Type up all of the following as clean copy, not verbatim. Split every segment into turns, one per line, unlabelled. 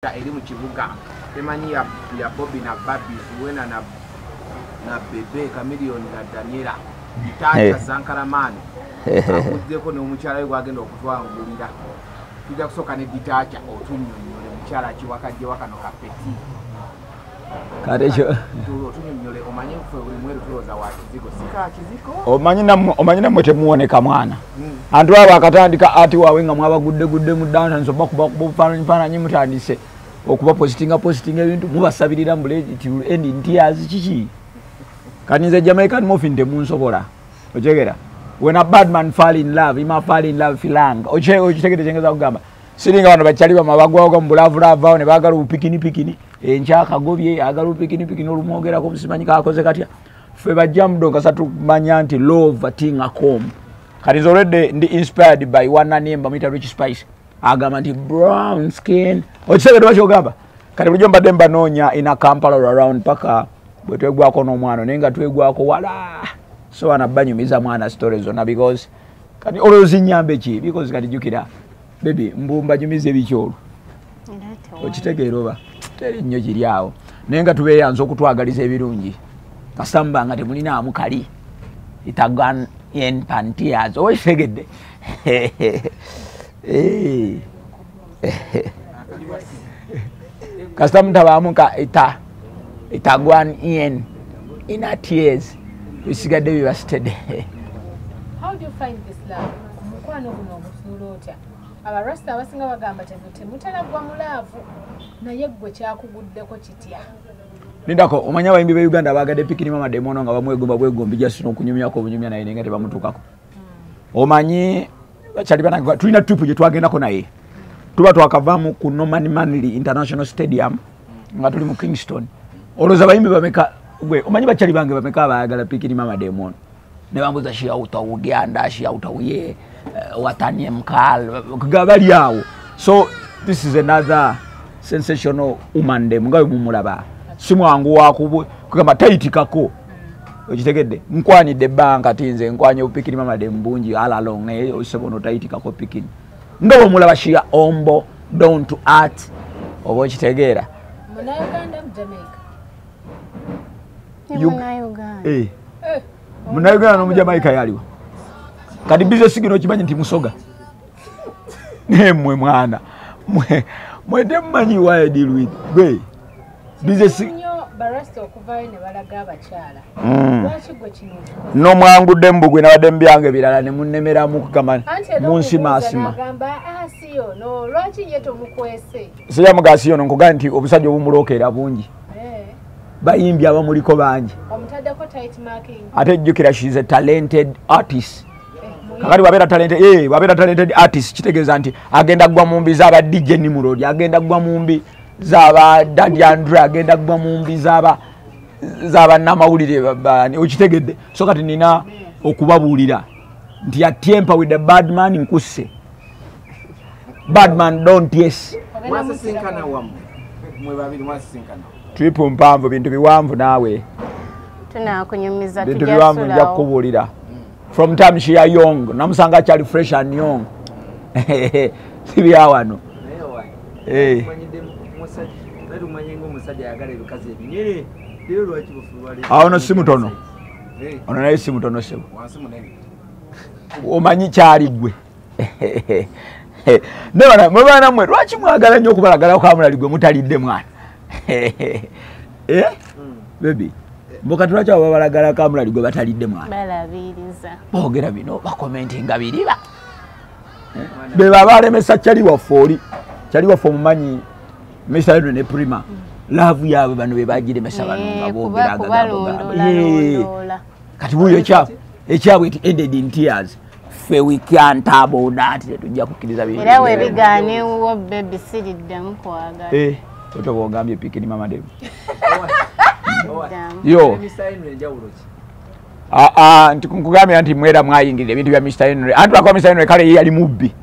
eri mu kibuga temanyi ya Bobby na Babi wena na Bebe Chameleone na Daniela Detecher Sankaramani akuddeko n'omukyala we gwagenda okutwangulira tujja kusooka ne Detecher otunnyonnyole mukyala kiwakajje wakano kapeti
karejo
otunnyonnyole omanye ffe buli mweru tulowooza wa kizigo sika kizigo
omanyi namwe temuwoneka mwana antu abo akatandika ati waawe nga mwabagudde mu dance nsoba kubafaananyi mutandise okuba positinga ebintu mubasabirira mbuleti endi ntiazi kiki kaninze Jamaican muffin temunsobola okyegera when a bad man fall in love ima fall in love filanga okitegete kyengeza kugamba siringa bano bakyali bamabagwawo mu bulavulava awo ne baagala ubupikini enkyakagobye agala ubupikini olumwogerako musimanyi kakoze katya ffe bajja mudonga satumanya nti love tinga com kati nze already ndi inspired by one name bamuyita Rich Spice agamba nti brown skin okitegete bakyogamba kati bulijjo mbadde mbanoonya ina Kampala around paka bwe twegwako n'omwana naye nga twegwako wala so anabanyumiza mwana stories zonna because kati olowooza nnyambe ki because kati jjukira baby mbumba nyumiza ebikyolo okitegeera oba teri nnyo kiri awo naye nga tubeeyanza okutwagaliza ebirungi kasamba nga temulinaamu kali itagan yen pantias okitegedde kasita mutabaamu ka itagwan yen ina tears bisigadde bibasitedde.
How do you find this love? Mukwano guno ogusuula otya? Abarasta abasinga bagamba temutalagwa mu laavu naye ggwe kyakuguddeko kitya?
Lindako omanya abayimbi be Uganda bagadde pikini mama demono nga bamwegomba bwegombi jasino okunyumyako obunyumya naye nga tebamutukako. Omanyi bakyali bananga tulina trip gye twagendako naye tuba twakavaamu ku Norman Manley International Stadium nga tuli mu Kingston. Olowooza abayimbi bameka gwe omanyi bakyali bange bameka baagala pikini mama demono ne bambuza shi utawuganda shi utawuye watanye mkal gabali yawo. So this is another sensational woman dem ngawe mumulaba simwangu wakubu kugamba tayitikako okitegedde nkwanidde banka tinze nkwanye upikini mama dem bungi ala long naye osebono tayitikako pikini ngawe mulaba shi ombo down to art obo okitegeera
muna Uganda mu Jamaica
muna Uganda no mu Jamaica yaliwo kati business gino kimanyi nti musoga nemwe mwana mwe temanyi why deal with gwe business
barasta okuvayo ne balaga abakyala lwaki gwe kino
no mwangudde mbugwe nabadde mbyange birala ne munnemera mu kugamba munsimasima
agamba asiyo no lwaki ye tomukwese
siya mugasiyo no nkugamba nti obusajja obumulokeera bungi bayimbi abamuliko bangi
omutaddeko tight marking
ate jjukira she is a talented artist kakati wabera talented artist kitegeeza nti agenda gwa mumbi zaba DJ Nimurodi agenda gwa mumbi zaba Daddy Andre agenda gwa mumbi zaba namawulire babani okitegedde so kati nina okubabuulira nti ya temper with the bad man nkuse bad man don't yes
mwasisinkana wamu mwe babiri mwasisinkana
triple mpamvu bintu biwanvu naawe
tunakunyumiza
bintu biwanvu nja kukubuulira from time she are young namusanga kyali fresh and young sibya wano awono simutono ono naye simutono sebo omanyi kyali gwe mwebaana mwe lwaki mwagala nnyo okubalagala kamulali gwe mutalidde mwana baby mboka tulaki abo babalagala kamulali gwe batalidde mwana
balabiriza
boogera bino bakomentinga biriba beba balemesa kyali waffe omumanyi Mr. Edwin ne Prima love yaabwe bano bebagiremesa bano nga boogera kati buyo ekyabwe eti ended in tears fe we can't about that tujja kukkiriza bino
era we bigane wo baby siriddamu kwagala
otobogambye pikini mama dem yo nti nkugambye nti mwera mwayingirira ebintu bya Mr. Henry antu akwa Mr. Henry kale yali mubbi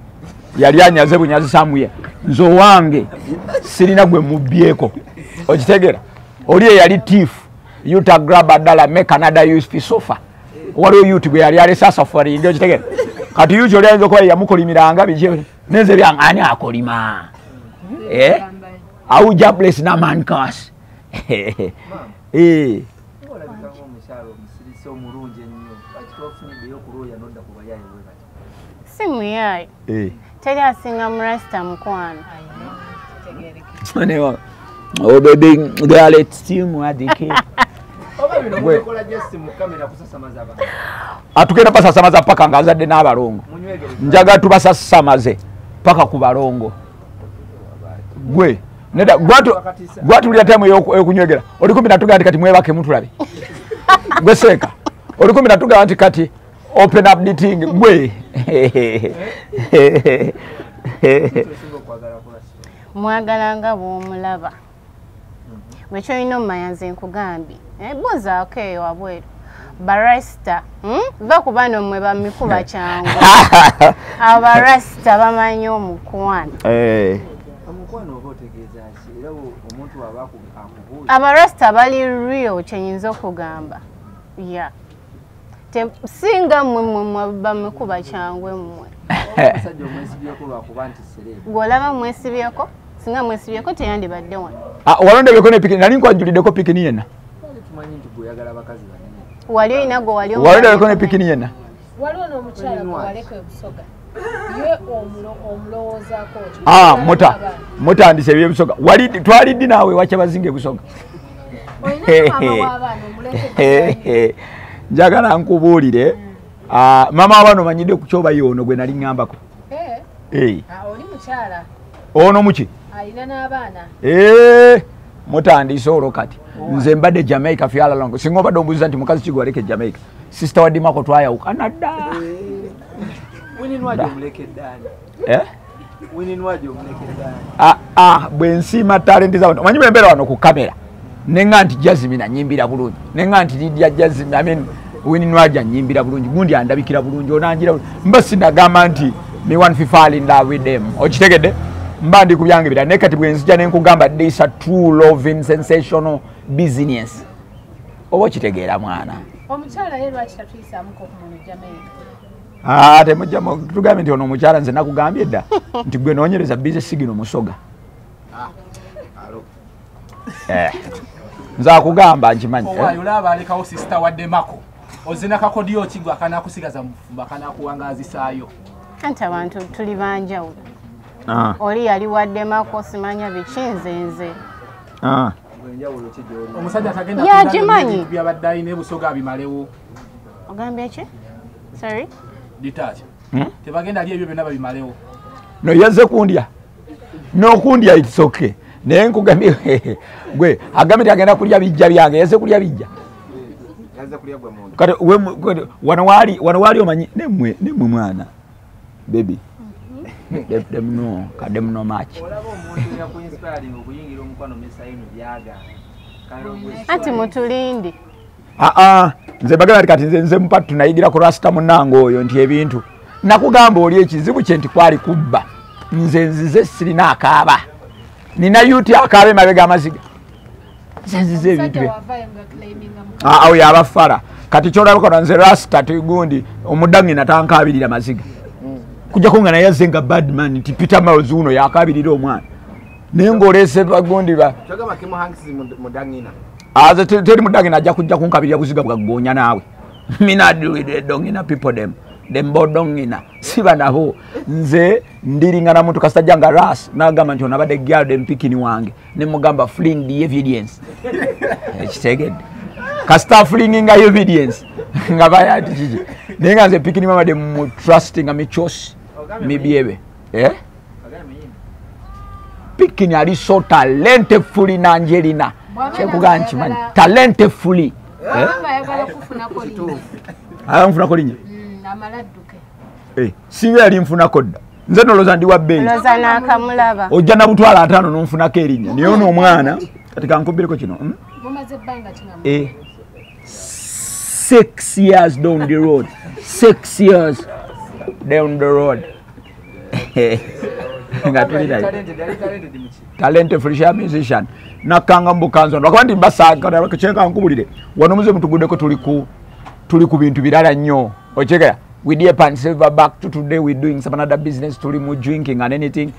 yali anyaze bunyazi samuye nzo wange sirina gwe mubbyeko okitegera oli yali thief yuta grab adala make another use sofa waliwo yuti gwe yali alesa safari ndio okitegera kati yuti oli ayinza okuba yamukolimiranga bije nenze byangani akolima auja bless na man curse.
Simu yayi. Teri asinga mrasta mukwano.
Anyway, oh baby, girl, it's still more dike. Atugenda basasamaza paka ngazadde n'abalongo. Njaga tubasasamaze paka ku balongo. Gwe neda gwatulira time yokunywegera. Oli kumbi natuga kati mwebake mutulabe. Gwe seka. Oli kumbi natuga kati open up the thing. Gwe.
Mwagalanga bw'omulaba. Wecho ino mayanze nkugambye. Bozaako eyo wabweru. Barasta, va kubano mwe bamikuba kyangu. Abarasta bamanyi omukwano.
Omukwano oba otegeeza ki? Era omuntu aba akubuuza.
Abarasta bali real kyenyinza okugamba. Yeah. Singa mwe bamikuba kyangu mmwe.
Omusajja omwesibyeko lwakuba nti serebe.
Gw'olaba mwesibyeko? Singa mwesibyeko teyandibadde wano.
Walondebeko ne pikini nali nkwanjuliddeko pikini yenna.
Tumanyi nti gw'oyagala abakazi banene.
Wali olina gwe wali
walondebeko ne pikini yenna.
Waliwo n'omukyala gwe waleko ebusoga. Ye omulowoozaako.
Mutandise ebyebusoga. Twaliddi naawe wakyabazinga ebusoga. Njagala nkubuulire. Mama wabano omanyidde ku kyoba yoono gwe nali ngambako.
Oli mukyala.
Ono muki?
Alina n'abaana.
Mutandise olwo kati. Nze mbadde Jamaica fyala longo. Singa obadde ombuuza nti mukazi kigwaleke Jamaica. Sister wa Dimako twayawukana dda.
Wininwaje omulekeddani. Wininwaje omulekeddani.
Bwe nsiima talenti z'abantu. Omanyi bwe mbeera wano ku kamera. Nenga nti Jasmine anyimbira bulungi. Nenga nti Lydia Jasmine, I mean Wininwaje anyimbira bulungi. Gundi andabikira bulungi. Onanjira bulungi. Mba sinagamba nti me want to fall in love with them. Okitegedde? Mba ndi kubyange bira. Ne kati bwe nzija ne nkugamba this a true loving sensational business. Oba okitegeera mwana.
Omukyala ye lwaki tatuyisaamuko ku muntu Jamaica?
Temujjamu tugambye nti ono omukyala nze nakugambye dda nti gwe noonyereza business sigino musoga. Nze akugamba nkimanyi.
Owayo olaba alekawo sister wa Demako. Ozina kakodiyo kigwa akanakusigaza mu fumba akanakuwangaazisaayo.
Anti abantu tuli banjawulo. Oli yali wa Demako simanya biki nze.
Omusajja atagenda
yakimanyi
byabadde alina ebusoga abimalewo.
Ogambye ki? Sorry?
Detecher. Tebagenda ali ebyo byonna babimalewo.
No yazze kundya. N'okundya it's okay. Naye nkugambye gwe agambye agenda kulya bijja byange yazze kulya bijja.
Yazze kulya gwe muntu.
Kati wano wali omanyi nemwe mwana. Baby. Them no, kadem no match.
Ati mutulindi.
Nze bagala kati nze mpatu tunayigira ku rasta munango oyo nti ebintu. Nakugamba oli ekizibu kye nti kwali kubba. Nze sirina akaaba. Nina yuti akaabe mabega amaziga. Nze ebintu. Awo yabafara. Kati kyolabako nze rasta tugundi omudangi natankabirira maziga. Kujja kungana yazenga badman nti Peter Miles uno yakabirira omwana. Nengo olese bagundi ba.
Chagama kimo hangisi mudangina.
Teri mudangina ajja kujja kunkabirira buziga bwagonya nawe. Mina do it dongina people them bodongina. Siba nabo nze ndiringana muntu kastajanga ras nagamba nti onabade girl dem pikini wange. Ne mugamba fling the evidence. Ekitegedde. Kasta flinginga evidence. Ngabaya ati kiki. Nenga nze pikini mama dem trusting amichos. Mibiebe. Pikini ali so talentfully na Angelina. Chekuga nchimanyi. Talentfully. Ayamfuna kolinya.
Amaladduke.
Singa yali nfuna kodda. Nze noloza ndi wa bei.
Noloza nakamulaba.
Ojja na butwala 5 n'onfuna kerinya. Niyo ono omwana kati kankubireko kino.
Mumaze banga kinga.
6 years down the road. 6 years down the road. Talent for musician. Nakanga mbukanzo. Wakandi mbasaka bakachenga nkubulire. Wano muze mutugudeko tuli ku bintu birala nnyo. Ocheka we dear pan silver back to today we doing some another business tuli mu drinking and anything.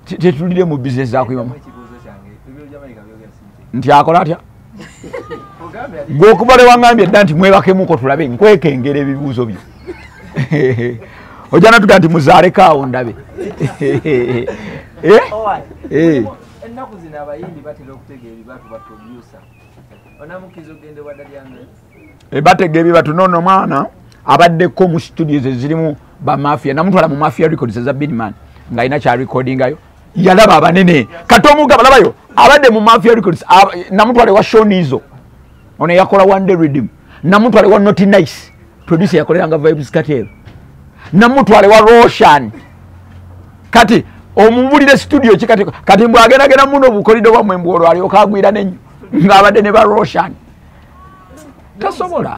Tetulire mu business zako imama. nti akola atya gwe okuba le wangambye dda nti mwebakemuko tulabe nkwekengera ebibuuzo byo ojja natuga nti muzaalekaawo ndabe
ennaku zino abayimbi batera okutegeera ebibatu baproducer onamukiza ogende waddalyanga
batega ebibatu nono mwana abaddeko mu studios ezirimu bamafia namutwala mu mafia records eza Bidman ng'alina kya recordingayo yalaba abanene kati omuga balabayo abadde mu mafia records namutwale wa Shonizo ono yakola One Day Rhythm namutwale wa Not Nice producer yakoleranga Vibes Cartel namutwale wa Roshan kati omubulire studio kati mbwageragera muno bukolido bwa mwembwolo alyoka agwira nenyo ng'abadde ne ba Roshan tasobola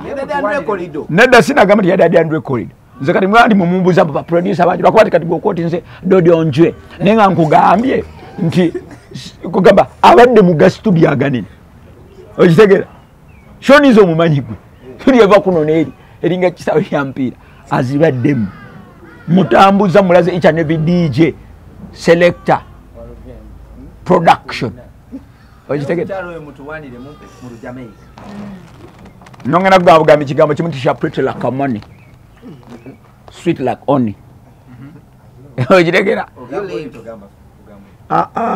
nedda sinagamba nti yadde Andrew Corridor nze kati mwandi mumumbuza ba producer bangi lwakuba kati gwokoti nze dodi onjwe naye nga nkugambye nti kugamba abadde mu ga studio aganene okitegera Shonizo omumanyi gwe tuli eva kuno n'eri eringa kisawe kya mpiira azibaddemu mutambuza mulaze each and every DJ selector production okitegera nongena kugamba ekigambo kimu tisha pretty like a money sweet like honey okitegera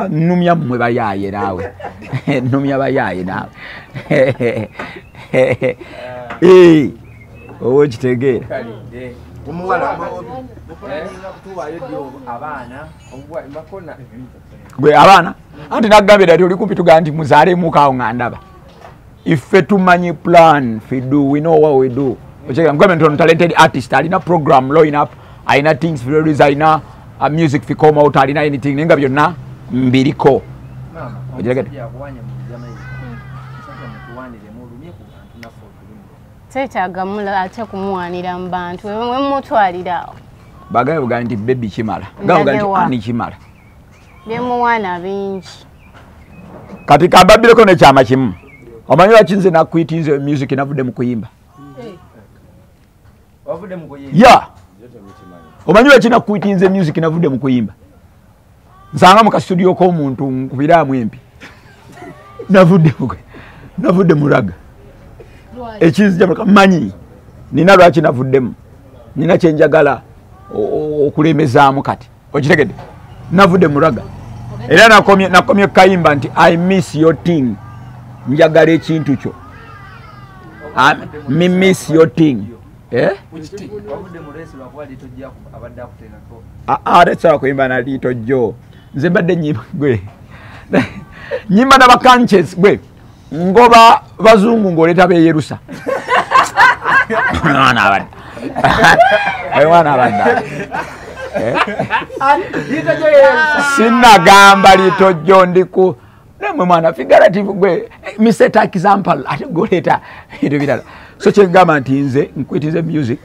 numya mmwe bayaaye naawe numya bayaaye naawe owo kitegeera gwe abaana anti nagambye dati oli kumpi tugaa nti muzaalemuukaawo nga ndaba iffe tumanyi plan fidu we know what we do okitegera mugambye nti talented artist alina program line up alina things release alina music fi come out alina anything nenga byonna mbiriko okitegera
tetaaga mula ate kumuwanira mu bantu we mutwalirawo
bagaye bugaa nti bebi kimala gabugaa nti ani kimala
byemuwaana bingi
kati kambabbireko nekyama kimu omanyi lwaki nze nakwitinze music navudde mu kuyimba ya omanyi lwaki nakwitinze music navudde mu kuyimba nsanga mu kastudio k'omuntu nkubiraamu empi navudde mu raga ekinzija manyi nina lwaki navuddemu nina kyenjagala okulemezaamu kati okitegedde navudde mu raga era nakomye kayimba nti I miss your thing njagala ekintu kyo me miss your thing atetsawa kuyimba na Lito Jo nze mbadde nyimba gwe nyimba na bakanches gwe ngoba bazungu ngoleta be Yerusa mwana abadde sinagamba Lito Jo ndiku nemwe mwana figurative gwe miseta example ate goleta ebyo birala so kyengamba nti nze nkwitize music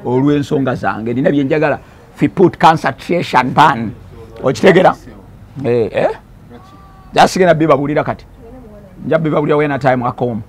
olw'ensonga zange nina byenjagala fi put concentration ban okitegera jasigena bibabulira kati njabibabulira wena time akoma